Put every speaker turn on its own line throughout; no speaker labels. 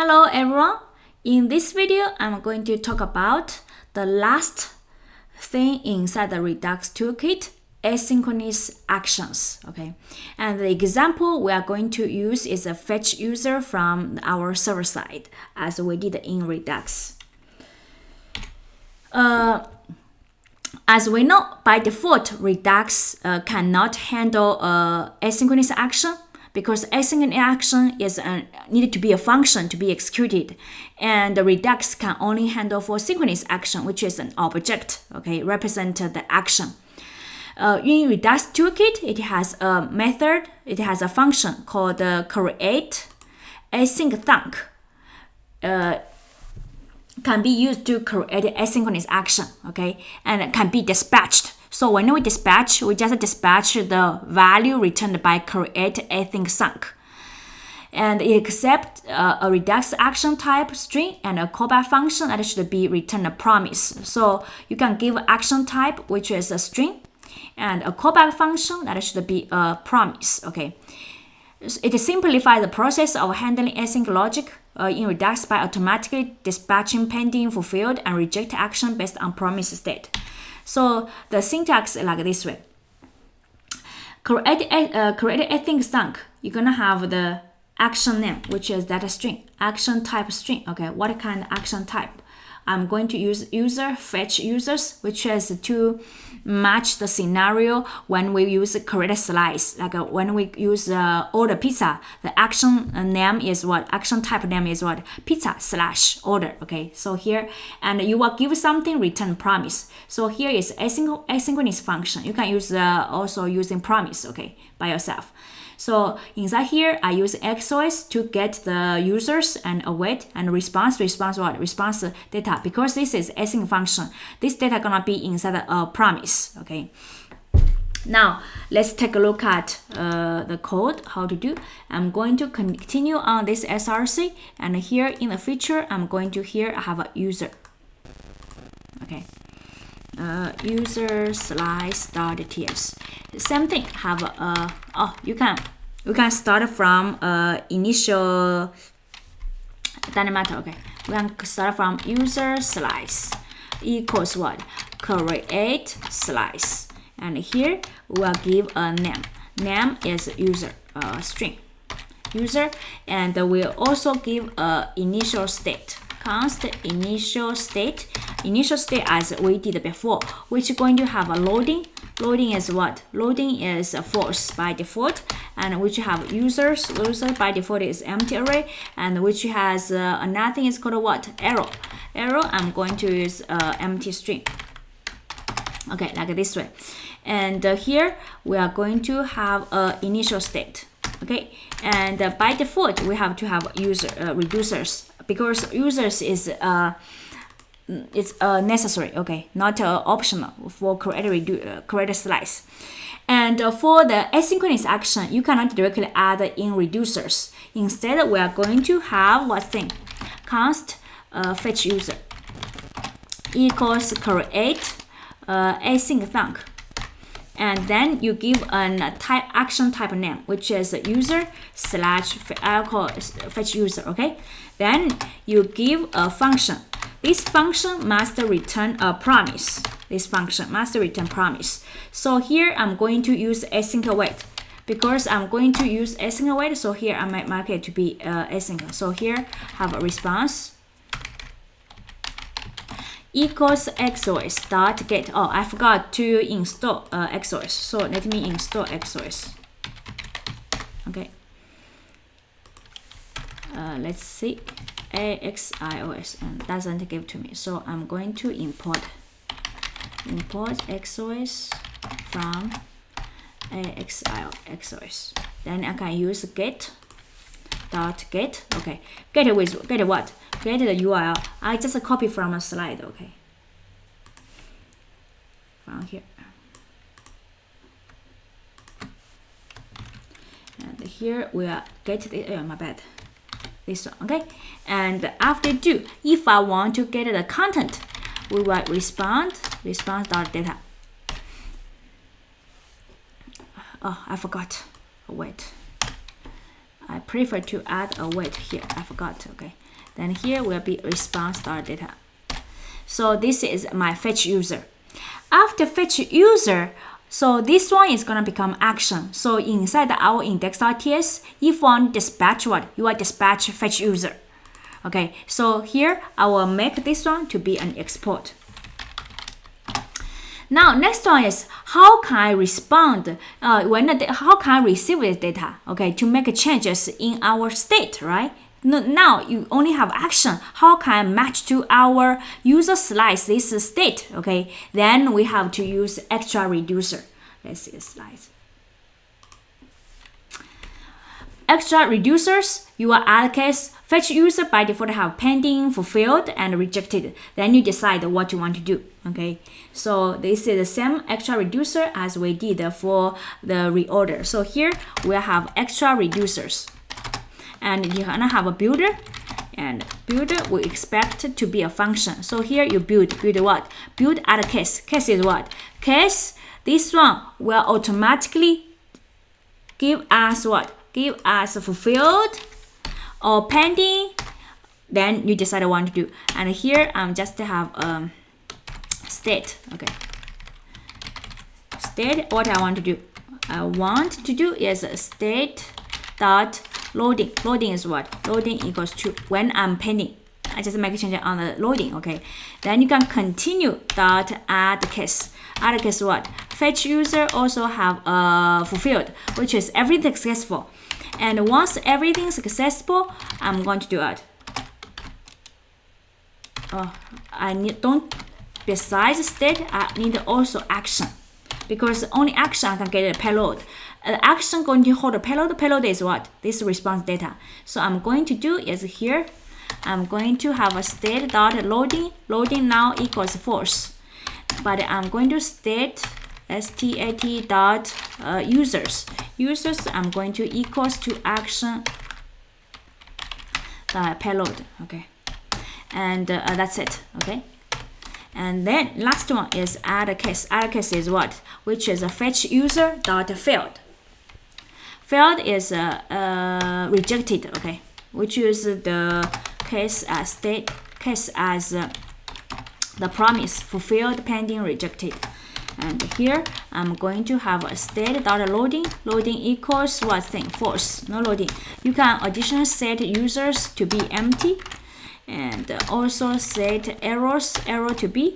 Hello everyone. In this video, I'm going to talk about the last thing inside the Redux Toolkit, asynchronous actions. Okay, and the example we are going to use is a fetch user from our server side, as we did in Redux. As we know, by default, Redux cannot handle asynchronous action, because asynchronous action is needed to be a function to be executed, and the Redux can only handle for synchronous action, which is an object, okay, represent the action. In Redux Toolkit, it has a method, it has a function called createAsyncThunk. Can be used to create asynchronous action, okay, and it can be dispatched. So when we dispatch, we just dispatch the value returned by createAsyncThunk. And it accepts a Redux action type string and a callback function that should be return a promise. So you can give action type, which is a string, and a callback function that should be a promise, okay. It simplifies the process of handling async logic in Redux by automatically dispatching pending, fulfilled, and reject action based on promise state. So the syntax is like this way. createAsyncThunk, you're gonna have the action name, which is data string, action type string. Okay, what kind of action type? I'm going to use user fetch users, which is to match the scenario when we use create slice. Like when we use order pizza, the action name is what? Action type name is what? Pizza / order. Okay, so here, and you will give something, return promise. So here is asynchronous function. You can use also using promise, okay, by yourself. So inside here, I use XOS to get the users and await and response what? Response data, because this is async function. This data gonna be inside a promise, okay? Now, let's take a look at the code, how to do. I'm going to continue on this SRC, and here in the feature, I'm going to here have a user, okay? User slice.ts. Same thing, have you can start from initial, doesn't matter, okay. We can start from user slice equals what? Create slice, and here we will give a name. Name is user string user, and we'll also give a initial state. Const initial state as we did before, which is going to have a loading. Loading is what? Loading is false by default, and which have user by default is empty array, and which has another thing is called what? Arrow. I'm going to use empty string. Okay, like this way. And here we are going to have initial state. Okay, and by default we have to have user reducers, because users is it's necessary, okay, not optional for create slice. And for the asynchronous action, you cannot directly add in reducers. Instead, we are going to have what thing? Const fetch user equals create asyncthunk, and then you give an action type name, which is user / I'll call fetch user, okay. Then you give a function. This function must return a promise. This function must return promise. So here I'm going to use async await, because I'm going to use async await. So here I might mark it to be async. So here have a response equals XOS dot get. Oh, I forgot to install XOS. So let me install XOS. Okay. Let's see. AXIOS, and doesn't give to me, so I'm going to import XOS from AXIOS. Then I can use get. Okay, get what? Get the URL. I just copy from a slide, okay, from here. And here we are get the my bad. This one, okay. And after do, if I want to get the content, we will response.data. Oh, I forgot. Wait. I prefer to add a wait here. I forgot. Okay. Then here will be response.data. So this is my fetch user. After fetch user, so this one is gonna become action. So inside our index.ts, if you want dispatch what, you will dispatch fetch user. Okay, so here I will make this one to be an export. Now next one is how can I respond how can I receive this data? Okay, to make changes in our state, right? Now you only have action. How can I match to our user slice this state? Okay, then we have to use extra reducer. Let's see the slides. Extra reducers, you will add case fetch user by default have pending, fulfilled, and rejected. Then you decide what you want to do. Okay, so this is the same extra reducer as we did for the reorder. So here we have extra reducers. And you're gonna have a builder, and builder we expect to be a function. So here you build what? Build add case. Case is what? Case, this one will automatically give us what? Give us fulfilled or pending. Then you decide what to do. And here I'm just to have state. Okay. State, what I want to do. I want to do is state dot loading. Loading is what? Loading equals to when I'm pending. I just make a change on the loading. Okay. Then you can continue dot add case. Add case what? Fetch user also have fulfilled, which is everything successful. And once everything successful, I'm going to do it. I need besides state, I need also action, because only action I can get a payload. Action going to hold a payload. Payload is what? This response data. So I'm going to do is here. I'm going to have a state dot loading. Loading now equals false. But I'm going to state stat dot users. Users I'm going to equals to action payload. Okay, and that's it. Okay. And then last one is add case. Add case is what? Which is a fetch user dot failed. Failed is rejected. Okay, which is the case as state case as the promise fulfilled, pending, rejected. And here I'm going to have a state dot loading. Loading equals what thing? False. No loading. You can additionally set users to be empty. And also set errors, error to be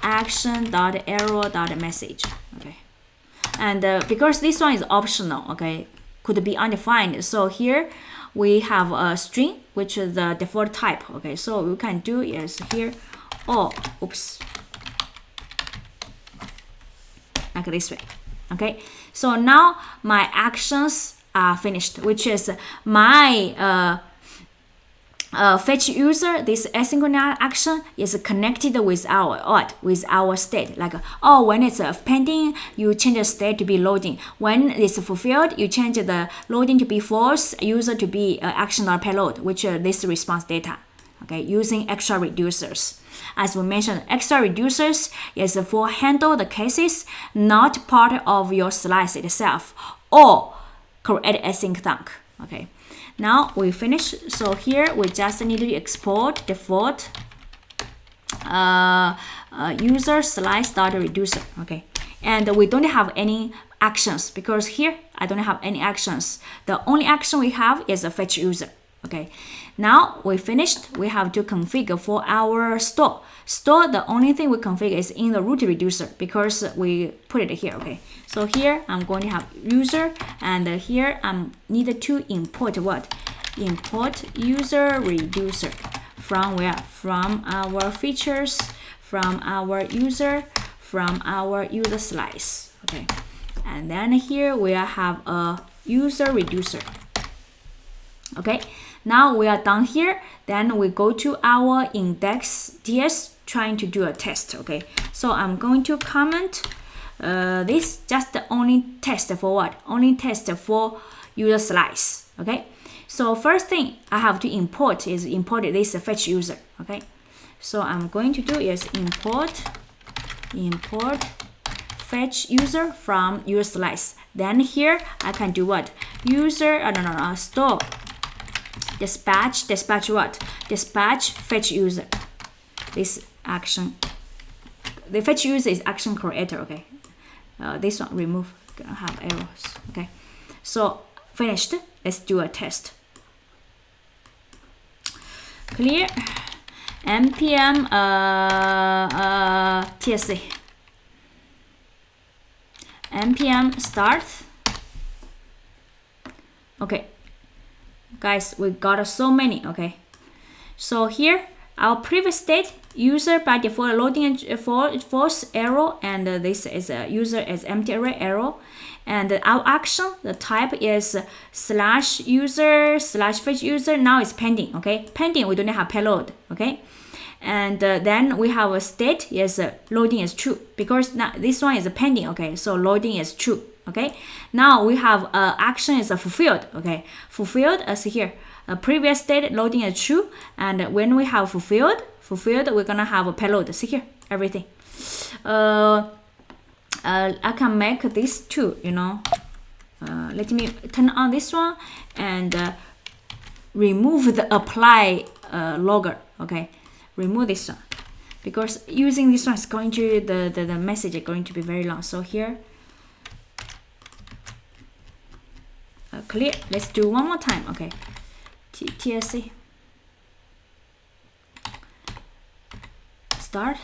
action.error.message. Okay, and because this one is optional, okay, could be undefined. So here we have a string, which is the default type. Okay, so we can do is here, like this way. Okay, so now my actions are finished, which is my fetch user. This asynchronous action is connected with our what? With our state. Like when it's pending, you change the state to be loading. When it's fulfilled, you change the loading to be false, user to be action or payload, which this response data. Okay, using extra reducers. As we mentioned, extra reducers is for handle the cases not part of your slice itself or createAsyncThunk. Okay. Now we finish. So here we just need to export default user slice dot reducer. Okay, and we don't have any actions because here I don't have any actions. The only action we have is a fetch user. Okay, now we finished. We have to configure for our store. Store, the only thing we configure is in the root reducer because we put it here. Okay, so here I'm going to have user, and here I'm needed to import what? Import user reducer from where? From our features, from our user, from our user slice. Okay, and then here we have a user reducer. Okay, now we are done here. Then we go to our index.ts trying to do a test. Okay, so I'm going to comment this just the only test for what? Only test for user slice. Okay, so first thing I have to import is import this fetch user. Okay, so I'm going to do is import fetch user from user slice. Then here I can do what? User, store dispatch what? Dispatch fetch user. This action, the fetch user is action creator. Okay, this one remove, gonna have errors. Okay, so finished. Let's do a test. Clear npm tsc npm start. Okay, guys, we got so many. Okay, so here our previous state, user by default loading false arrow, and this is a user as empty array arrow, and our action, the type is /user /fetch user. Now it's pending. Okay, pending, we don't have payload. Okay, and then we have a state is loading is true, because now this one is pending. Okay, so loading is true. Okay, now we have action is fulfilled. Okay, fulfilled as here. Previous state loading is true, and when we have fulfilled, we're gonna have a payload. See here, everything. I can make this too. Let me turn on this one and remove the apply logger. Okay, remove this one, because using this one is going to the message is going to be very long. So here. Clear. Let's do one more time. Okay, tsc start.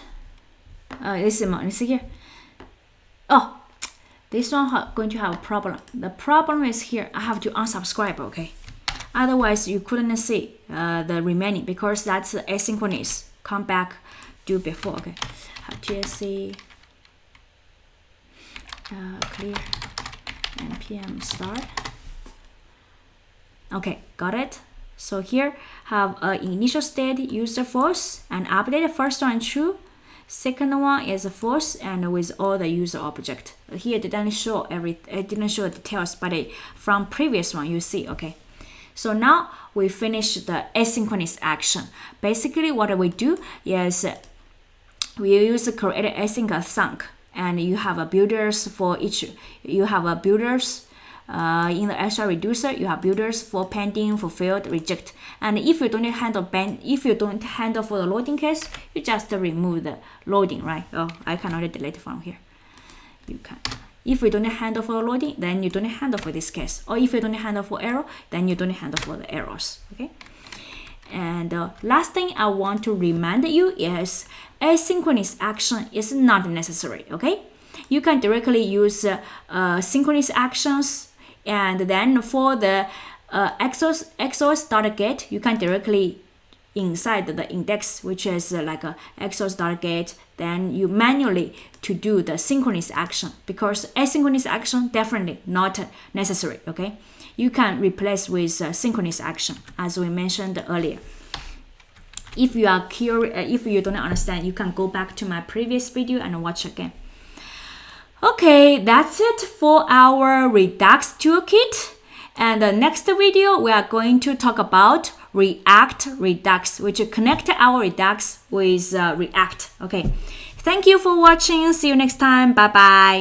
This is here. Oh, this one going to have a problem. The problem is here. I have to unsubscribe. Okay, otherwise you couldn't see the remaining, because that's asynchronous. Come back, do before. Okay, tsc clear npm start. Okay, got it. So here have initial state user false, and update first one true, second one is false, and with all the user object. Here it didn't show it didn't show details, but from previous one you see. Okay, so now we finish the asynchronous action. Basically what we do is we use createAsyncThunk, and you have a builders for each. You have a builders. In the extra reducer, you have builders for pending, fulfilled, reject. And if you don't handle for the loading case, you just remove the loading, right? Oh, I cannot delete from here. You can. If you don't handle for the loading, then you don't handle for this case. Or if you don't handle for error, then you don't handle for the errors. Okay. And last thing I want to remind you is asynchronous action is not necessary. Okay. You can directly use synchronous actions. And then for the exos.get, you can directly inside the index, which is like a exos.get, then you manually to do the synchronous action, because asynchronous action definitely not necessary. Okay, you can replace with synchronous action, as we mentioned earlier. If you are curious, if you don't understand, you can go back to my previous video and watch again. Okay, that's it for our Redux toolkit. And the next video, we are going to talk about React Redux, which connect our Redux with React. Okay, thank you for watching. See you next time. Bye-bye.